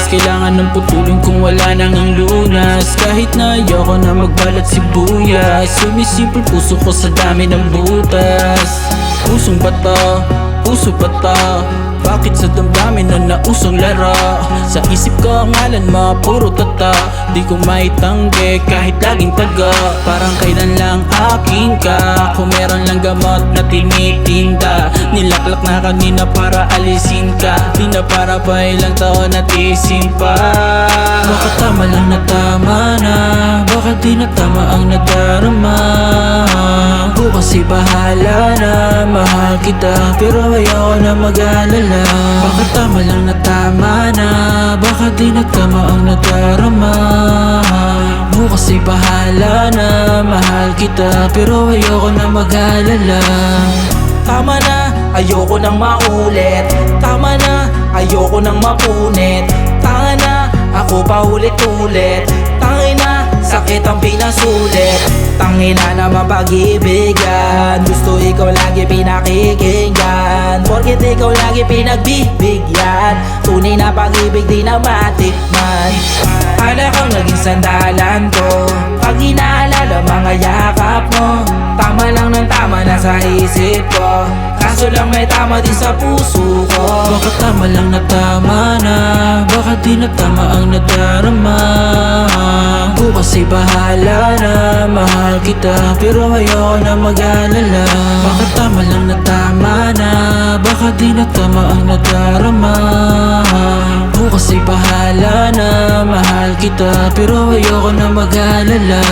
kailangan ng putulin kung wala nang ang lunas. Kahit na ayoko na magbalat sibuyas, sumisipol puso ko sa dami ng butas. Pusong bata, puso bata, bakit sa damdamin na nausong lara? Sa isip ko ang ngalan mo, puro tata. Di ko maitanggi kahit laging taga. Parang kailan lang aking ka, kung meron lang gamot na tinitinda. Nilaklak na kanina para alisin ka, di na para pa ilang taon na tisin pa. Baka tama lang na tama na, baka di na tama ang nadarama. Bukas ay bahala na, mahal kita pero ayoko na mag-alala. Baka tama lang na tama na, baka di na tama ang nadarama. Bukas ay bahala na, mahal kita pero ayoko na mag-alala. Tama na, ayoko nang maulit. Tama na, ayoko nang mapunit. Tanga na, ako pa ulit-ulit. Tangin na, sakit ang pinasulit. Tangina na mapag-ibigan, gusto ikaw lagi pinakikinggan. Porket ikaw lagi pinagbibigyan, tunay na pag-ibig di na matikman. Para kang naging sandalan ko, pag inaalala mga yakap mo. Tama lang ng tama na sa isip ko, kaso lang may tama din sa puso ko. Baka tama lang na tama na, baka di na tama ang nadarama. Bukas ay bahala na, mahal kita pero ayoko na mag-alala. Baka tama lang na tama na, baka di na tama ang nadarama. Bukas ay bahala na, mahal kita pero ayoko na mag-alala.